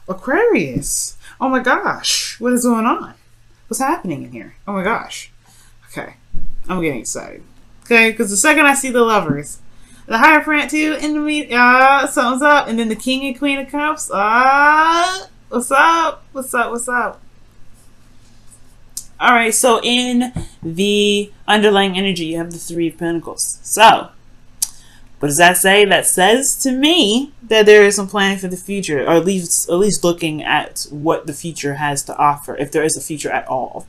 Aquarius. Oh my gosh. What is going on? What's happening in here? Oh my gosh. Okay. I'm getting excited. Okay, because the second I see the lovers, the Hierophant too, in the meet, something's up. And then the King and Queen of Cups. What's up? What's up? What's up? Alright, so in the underlying energy, you have the Three of Pentacles. So, what does that say? That says to me that there is some planning for the future, or at least looking at what the future has to offer, if there is a future at all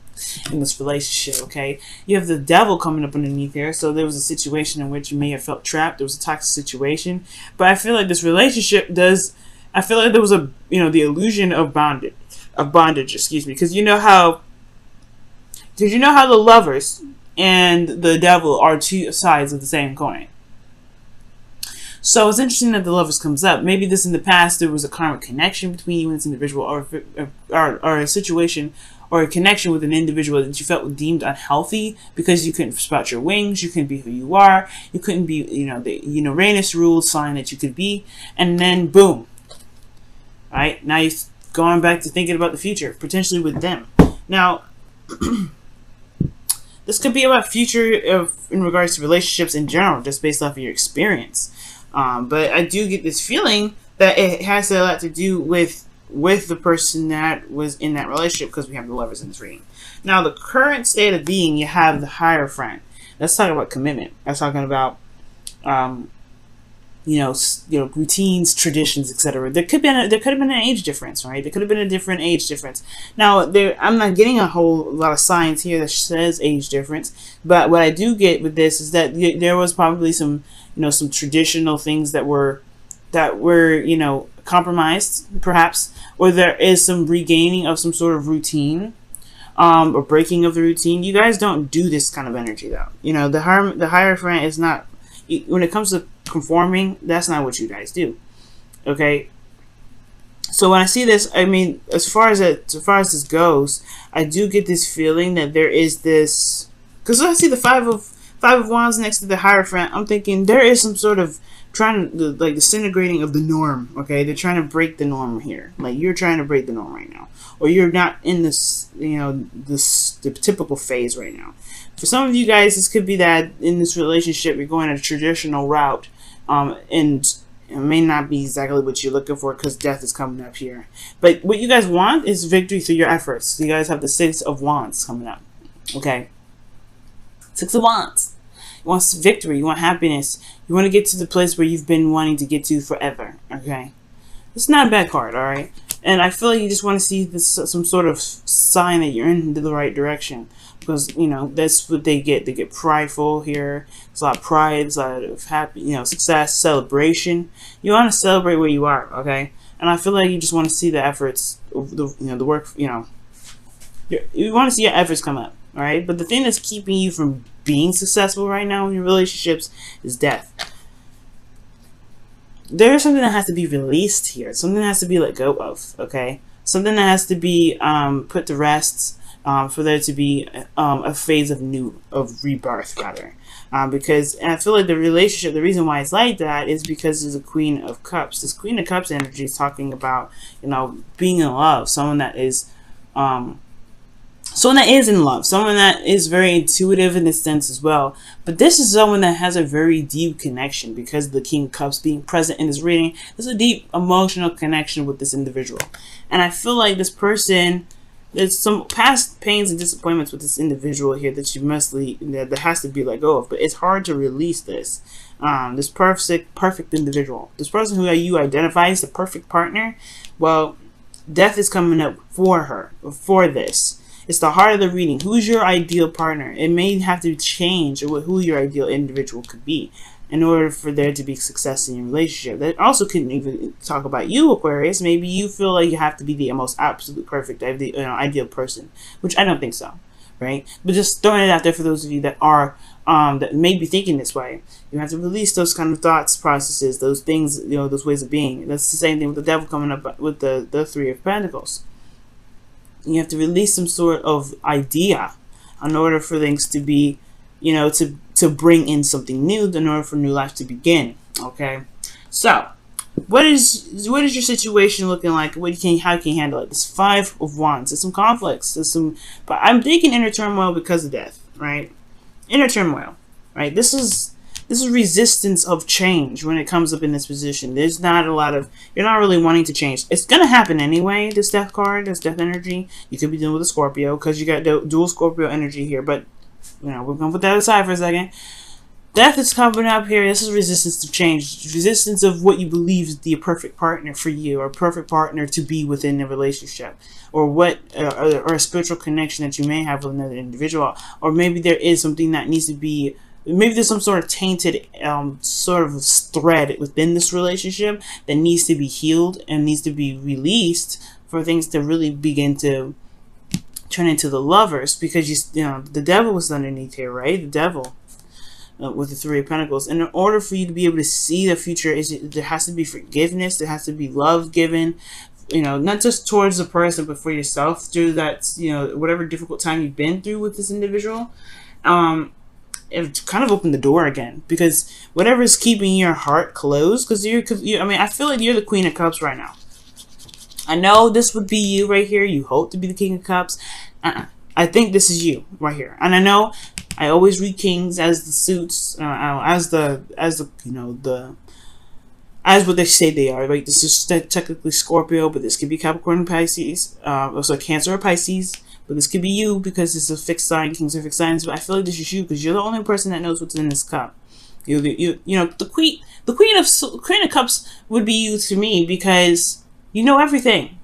in this relationship, okay? You have the Devil coming up underneath here, so there was a situation in which you may have felt trapped. There was a toxic situation, but I feel like this relationship does, I feel like there was a, the illusion of bondage, excuse me, because you know how the lovers and the Devil are two sides of the same coin. So it's interesting that the lovers comes up. Maybe this in the past there was a karmic connection between you and this individual, or a situation or a connection with an individual that you felt was deemed unhealthy because you couldn't sprout your wings, you couldn't be who you are, you couldn't be, the Uranus ruled sign that you could be, and then boom. Alright, now you're going back to thinking about the future, potentially with them. Now, this could be about future in regards to relationships in general, just based off of your experience. But I do get this feeling that it has a lot to do with the person that was in that relationship, because we have the lovers in this reading. Now, the current state of being, you have the Hierophant. Let's talk about commitment. That's talking about, routines, traditions, etc. There could have been an age difference, right? There could have been a different age difference. Now, I'm not getting a whole lot of signs here that says age difference, but what I do get with this is that there was probably some traditional things that were compromised, perhaps, or there is some regaining of some sort of routine, or breaking of the routine. You guys don't do this kind of energy, though. The Hierophant is not, when it comes to conforming, that's not what you guys do. Okay. So when I see this, I mean, as far as this goes, I do get this feeling that there is this, because I see the Five of Wands next to the Hierophant, I'm thinking there is some sort of disintegrating of the norm, okay? They're trying to break the norm here. Like, you're trying to break the norm right now. Or you're not in this, the typical phase right now. For some of you guys, this could be that in this relationship, you're going a traditional route, and it may not be exactly what you're looking for because death is coming up here. But what you guys want is victory through your efforts. You guys have the Six of Wands coming up, okay? Six of Wands. You want victory. You want happiness. You want to get to the place where you've been wanting to get to forever. Okay, it's not a bad card. All right, and I feel like you just want to see this, some sort of sign that you're in the right direction, because that's what they get. They get prideful here. There's a lot of pride. There's a lot of happy, success, celebration. You want to celebrate where you are. Okay, and I feel like you just want to see the efforts, the work. You want to see your efforts come up. All right, but the thing that's keeping you from being successful right now in your relationships is death. There's something that has to be released here. Something that has to be let go of. Okay, something that has to be put to rest, for there to be a phase of rebirth, rather. Because I feel like the relationship, the reason why it's like that is because there's a Queen of Cups. This Queen of Cups energy is talking about being in love, someone that is in love, someone that is very intuitive in this sense as well. But this is someone that has a very deep connection, because of the King of Cups being present in this reading. There's a deep emotional connection with this individual. And I feel like this person, there's some past pains and disappointments with this individual here that you must that has to be let go of. But it's hard to release this. This perfect individual. This person who you identify as the perfect partner, well, death is coming up for this. It's the heart of the reading. Who's your ideal partner? It may have to change who your ideal individual could be in order for there to be success in your relationship. That also couldn't even talk about you, Aquarius. Maybe you feel like you have to be the most absolute perfect ideal person, which I don't think so, right? But just throwing it out there for those of you that are that may be thinking this way. You have to release those kind of thoughts, processes, those things, those ways of being. That's the same thing with the Devil coming up with the Three of Pentacles. You have to release some sort of idea in order for things to be, to bring in something new, in order for new life to begin. Okay, so What is your situation looking like? How can you handle it? This Five of Wands. There's some conflicts. But I'm thinking inner turmoil because of death, right? Inner turmoil, right? This is resistance of change when it comes up in this position. There's not a lot of, you're not really wanting to change. It's going to happen anyway, this death card, this death energy. You could be dealing with a Scorpio because you got dual Scorpio energy here. But, we're going to put that aside for a second. Death is coming up here. This is resistance to change. Resistance of what you believe is the perfect partner for you, or perfect partner to be within a relationship, or or a spiritual connection that you may have with another individual. Or maybe there is something that needs to be, maybe there's some sort of tainted sort of thread within this relationship that needs to be healed and needs to be released for things to really begin to turn into the lovers. Because the devil was underneath here, right? The devil. With the Three of Pentacles. And in order for you to be able to see the future, there has to be forgiveness, there has to be love given, not just towards the person, but for yourself through that, whatever difficult time you've been through with this individual. It kind of opened the door again, because whatever is keeping your heart closed, because I feel like you're the Queen of Cups right now. I know this would be you right here. You hope to be the King of Cups. I think this is you right here. And I know I always read kings as the suits, as what they say they are. Right? This is technically Scorpio, but this could be Capricorn and Pisces. Also Cancer or Pisces, but this could be you because it's a fixed sign. Kings are fixed signs. But I feel like this is you because you're the only person that knows what's in this cup. The Queen of Cups would be you to me because you know everything.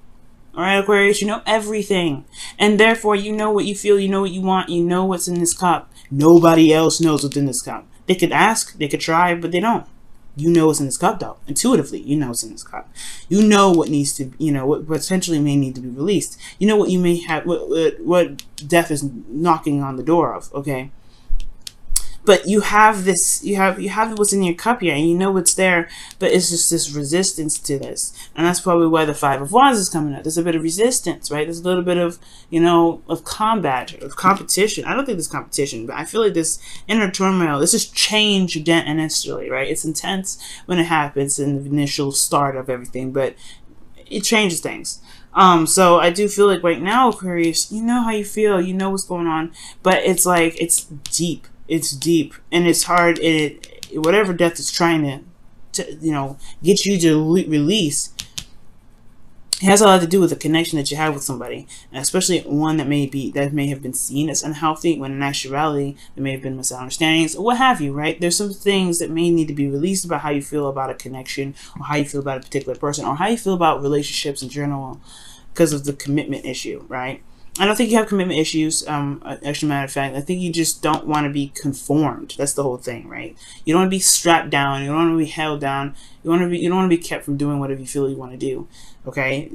Alright, Aquarius, you know everything. And therefore, you know what you feel, you know what you want, you know what's in this cup. Nobody else knows what's in this cup. They could ask, they could try, but they don't. You know what's in this cup, though. Intuitively, you know what's in this cup. You know what needs to, what potentially may need to be released. You know what you may have, what death is knocking on the door of, okay? But you have this, you have what's in your cup here, and you know what's there, but it's just this resistance to this. And that's probably why the Five of Wands is coming up. There's a bit of resistance, right? There's a little bit of, of combat, of competition. I don't think there's competition, but I feel like this inner turmoil, this is change initially, right? It's intense when it happens in the initial start of everything, but it changes things. So I do feel like right now, Aquarius, you know how you feel, you know what's going on, but it's like, it's deep. It's deep and it's hard. Whatever death is trying to get you to release, it has a lot to do with the connection that you have with somebody, and especially one that may have been seen as unhealthy, when in actuality there may have been misunderstandings or what have you. Right? There's some things that may need to be released about how you feel about a connection, or how you feel about a particular person, or how you feel about relationships in general, because of the commitment issue. Right? I don't think you have commitment issues. Actually, matter of fact, I think you just don't want to be conformed. That's the whole thing, right? You don't want to be strapped down. You don't want to be held down. You don't want to be kept from doing whatever you feel you want to do. Okay?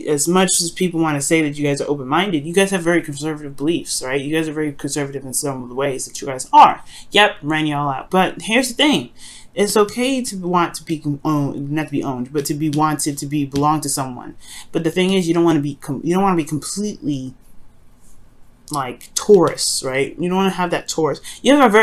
As much as people want to say that you guys are open-minded, you guys have very conservative beliefs, right? You guys are very conservative in some of the ways that you guys are. Yep, ran you all out. But here's the thing. It's okay to want to be owned, not to be owned, but to be wanted to belong to someone. But the thing is, you don't want to be completely like Taurus, right? You don't want to have that Taurus. You have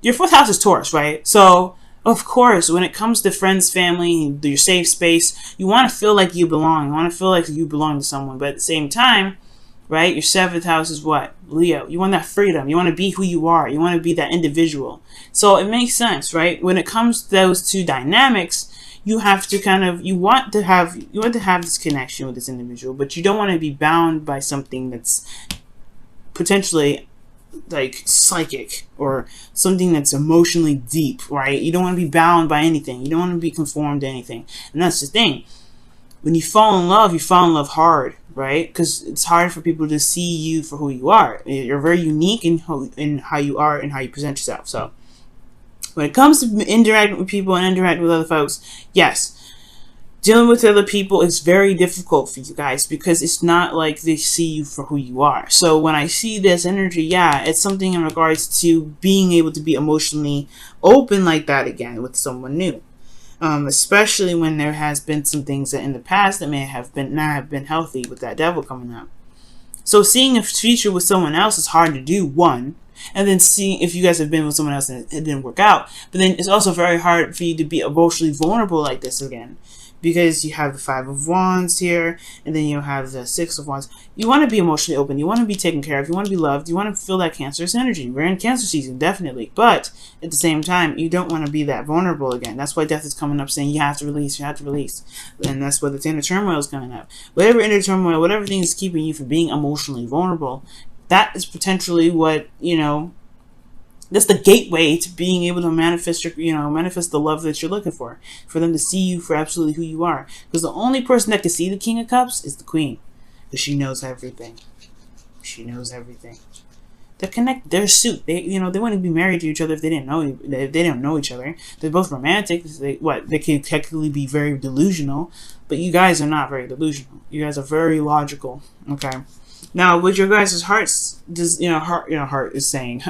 your fourth house is Taurus, right? So of course, when it comes to friends, family, your safe space, you want to feel like you belong. You want to feel like you belong to someone. But at the same time, right? Your seventh house is what? Leo. You want that freedom. You want to be who you are. You want to be that individual. So it makes sense, right? When it comes to those two dynamics, you have to you want to have this connection with this individual, but you don't want to be bound by something that's potentially like psychic or something that's emotionally deep, right? You don't want to be bound by anything. You don't want to be conformed to anything. And that's the thing. When you fall in love hard, right? Because it's hard for people to see you for who you are. You're very unique in how you are and how you present yourself. So when it comes to interacting with people and interacting with other folks, yes, dealing with other people is very difficult for you guys because it's not like they see you for who you are. So when I see this energy, yeah, it's something in regards to being able to be emotionally open like that again with someone new. Especially when there has been some things that in the past that may have been not have been healthy with that devil coming up. So seeing a future with someone else is hard to do, one. and then seeing if you guys have been with someone else and it didn't work out. But then it's also very hard for you to be emotionally vulnerable like this again, because you have the Five of Wands here, and then you have the Six of Wands. You want to be emotionally open. You want to be taken care of. You want to be loved. You want to feel that Cancerous energy. We're in Cancer season, definitely. But at the same time, you don't want to be that vulnerable again. That's why Death is coming up, saying you have to release. You have to release. And that's why the inner turmoil is coming up. Whatever inner turmoil, whatever thing is keeping you from being emotionally vulnerable, that is potentially what, you know, that's the gateway to being able to manifest your, you know, manifest the love that you're looking for them to see you for absolutely who you are. Because the only person that can see the King of Cups is the Queen, because she knows everything. She knows everything. They're connected. They're a suit. They, you know, they wouldn't be married to each other if they didn't know. If they didn't know each other. They're both romantic. They can technically be very delusional, but you guys are not very delusional. You guys are very logical. Okay. Now, what your guys' hearts, heart is saying,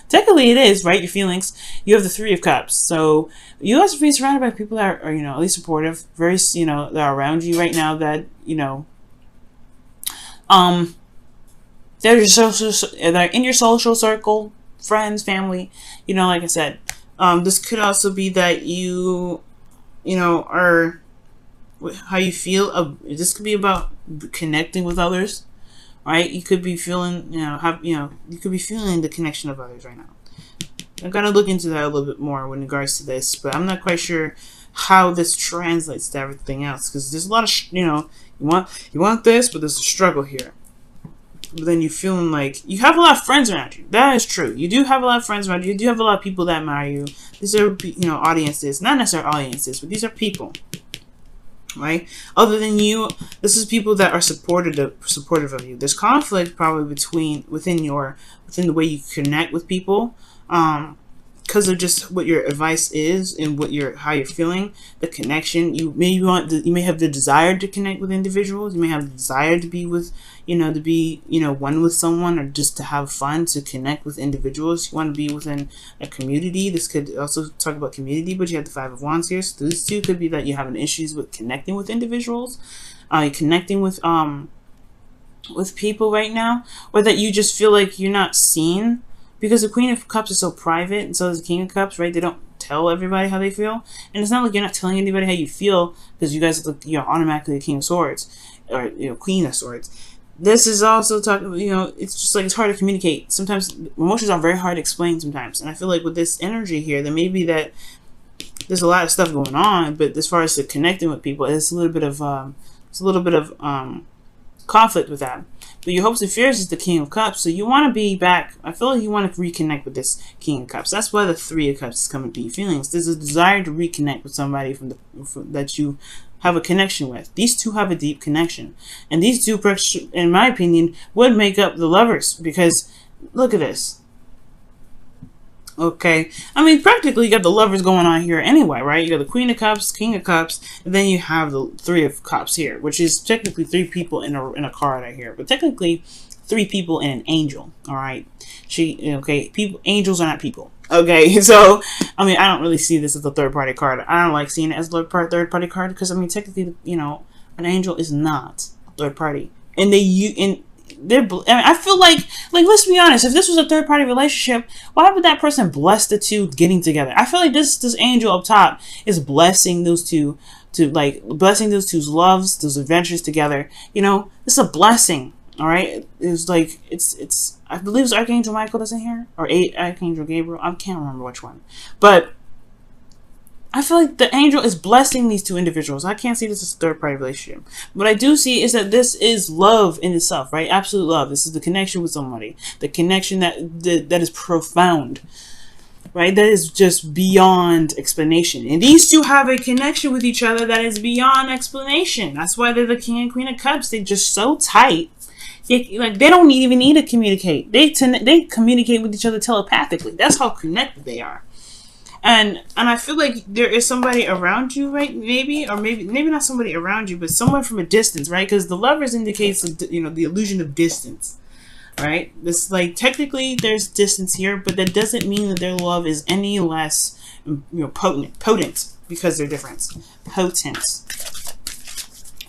technically it is, right? Your feelings. You have the Three of Cups. So you guys are being surrounded by people that are, you know, at least supportive, very, you know, that are around you right now that, you know, they're in your social circle, friends, family, you know, like I said. This could also be that you know, are, how you feel. This could be about connecting with others. Right, you could be feeling, you could be feeling the connection of others right now. I'm gonna look into that a little bit more in regards to this, but I'm not quite sure how this translates to everything else, because there's a lot of, you want this, but there's a struggle here. But then you're feeling like you have a lot of friends around you. That is true. You do have a lot of friends around you. You do have a lot of people that admire you. These are, audiences, not necessarily audiences, but these are people. Right? Other than you, this is people that are supportive of you. There's conflict probably within the way you connect with people, because of just what your advice is and how you're feeling. The connection, you may have the desire to connect with individuals. You may have the desire to be with, one with someone, or just to have fun, to connect with individuals. You want to be within a community. This could also talk about community, but you have the Five of Wands here. So these two could be that you're having issues with connecting with individuals. You're connecting with people right now, or that you just feel like you're not seen. Because the Queen of Cups is so private, and so is the King of Cups, right? They don't tell everybody how they feel. And it's not like you're not telling anybody how you feel, because you guys you're automatically the King of Swords, or, Queen of Swords. This is also talking, it's just like it's hard to communicate. Sometimes emotions are very hard to explain sometimes. And I feel like with this energy here, there may be that there's a lot of stuff going on, but as far as the connecting with people, it's a little bit of conflict with that. But your hopes and fears is the King of Cups, so you want to be back. I feel like you want to reconnect with this King of Cups. That's why the Three of Cups is coming to your feelings. There's a desire to reconnect with somebody that you have a connection with. These two have a deep connection, and these two, in my opinion, would make up the lovers, because look at this. Okay, I mean, practically you got the lovers going on here anyway, right? You got the Queen of Cups, King of Cups, and then you have the Three of Cups here, which is technically three people in a card right here, but technically three people and an angel. All right, angels are not people. Okay, so I mean, I don't really see this as a third party card. I don't like seeing it as a third party card, because I mean, technically, an angel is not a third party, and I feel like let's be honest, if this was a third-party relationship, why would that person bless the two getting together? I feel like this angel up top is blessing those two, blessing those two's loves, those adventures together. This is a blessing. All right, it's like it's I believe it's Archangel Michael that's in here, or Archangel Gabriel. I can't remember which one, but I feel like the angel is blessing these two individuals. I can't see this as a third-party relationship. What I do see is that this is love in itself, right? Absolute love. This is the connection with somebody. The connection that is profound, right? That is just beyond explanation. And these two have a connection with each other that is beyond explanation. That's why they're the King and Queen of Cups. They're just so tight. They don't even need to communicate. They communicate with each other telepathically. That's how connected they are. And I feel like there is somebody around you, right? Maybe not somebody around you, but someone from a distance, right? Because the lovers indicates, the illusion of distance, right? This, technically there's distance here, but that doesn't mean that their love is any less, potent, because they're different. Potent,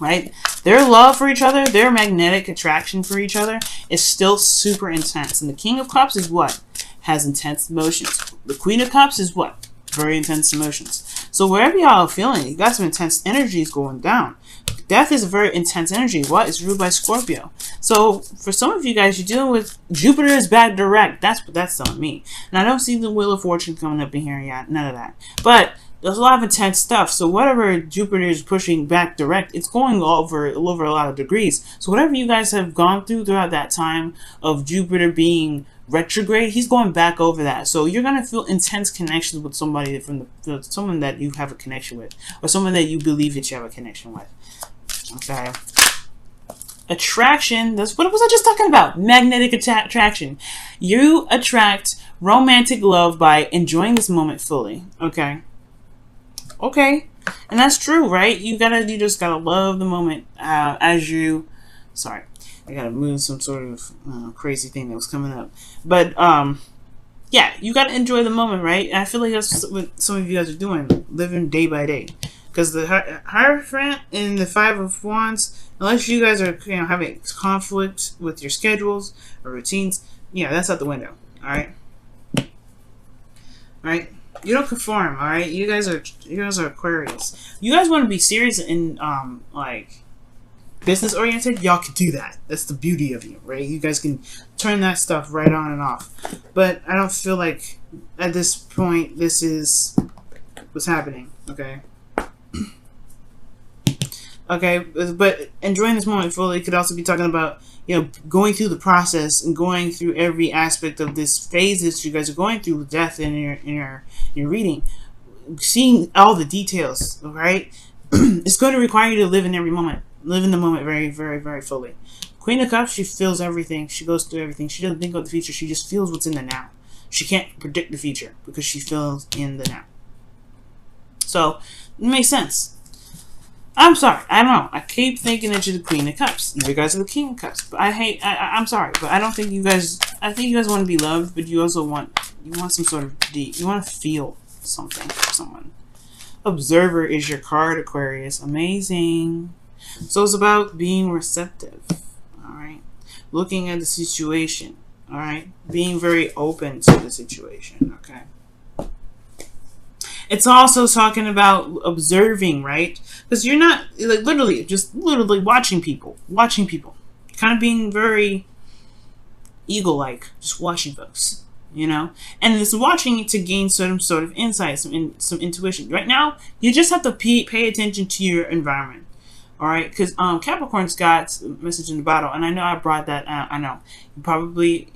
right? Their love for each other, their magnetic attraction for each other is still super intense. And the King of Cups is what? has intense emotions. The Queen of Cups is what? Very intense emotions. So wherever y'all are feeling, you got some intense energies going down. Death is a very intense energy. What? It's ruled by Scorpio. So for some of you guys, you're dealing with Jupiter is back direct. That's what that's telling me. And I don't see the Wheel of Fortune coming up in here yet. None of that. But there's a lot of intense stuff. So whatever Jupiter is pushing back direct, it's going over a lot of degrees. So whatever you guys have gone through throughout that time of Jupiter being retrograde, he's going back over that. So you're gonna feel intense connections with somebody from someone that you have a connection with, or someone that you believe that you have a connection with. Okay. Attraction. That's what was I just talking about? Magnetic attraction. You attract romantic love by enjoying this moment fully. Okay. Okay. And that's true, right? You just gotta love the moment as you. Sorry. I gotta move some sort of crazy thing that was coming up. But, yeah, you gotta enjoy the moment, right? And I feel like that's what some of you guys are doing, living day by day. Because the Hierophant and the Five of Wands, unless you guys are having conflict with your schedules or routines, yeah, that's out the window, alright? Alright? You don't conform, alright? You guys are Aquarius. You guys want to be serious and, like, business oriented, y'all can do that. That's the beauty of you, right? You guys can turn that stuff right on and off. But I don't feel like at this point this is what's happening, okay? Okay, but enjoying this moment fully could also be talking about, going through the process and going through every aspect of this phase that you guys are going through with death in your reading, seeing all the details, right? It's going to require you to live in every moment. Live in the moment very, very, very fully. Queen of Cups, she feels everything. She goes through everything. She doesn't think about the future. She just feels what's in the now. She can't predict the future because she feels in the now. So, it makes sense. I'm sorry. I don't know. I keep thinking that you're the Queen of Cups. You guys are the King of Cups. But I'm sorry. But I don't think you guys... I think you guys want to be loved, but you also want some sort of deep... You want to feel something for someone. Observer is your card, Aquarius. Amazing. So it's about being receptive, all right? Looking at the situation, all right? Being very open to the situation, okay? It's also talking about observing, right? Because you're not, like, literally watching people. Kind of being very eagle-like, just watching folks, And it's watching to gain some sort of insight, some intuition. Right now, you just have to pay attention to your environment. Alright, because Capricorn's got a message in the bottle, and I know I brought that out. I know. I'm probably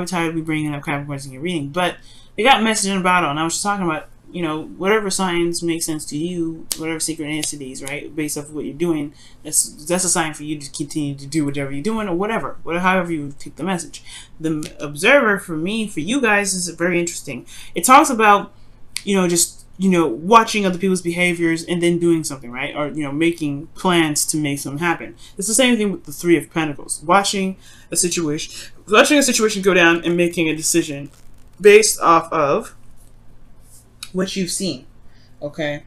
tired of me bringing up Capricorns in your reading, but they got a message in the bottle, and I was just talking about, whatever signs make sense to you, whatever synchronicities, right, based off of what you're doing, that's a sign for you to continue to do whatever you're doing, or however you take the message. The Observer, for you guys, is very interesting. It talks about, watching other people's behaviors and then doing something, right? Or, making plans to make something happen. It's the same thing with the Three of Pentacles. Watching a situation go down and making a decision based off of what you've seen, okay?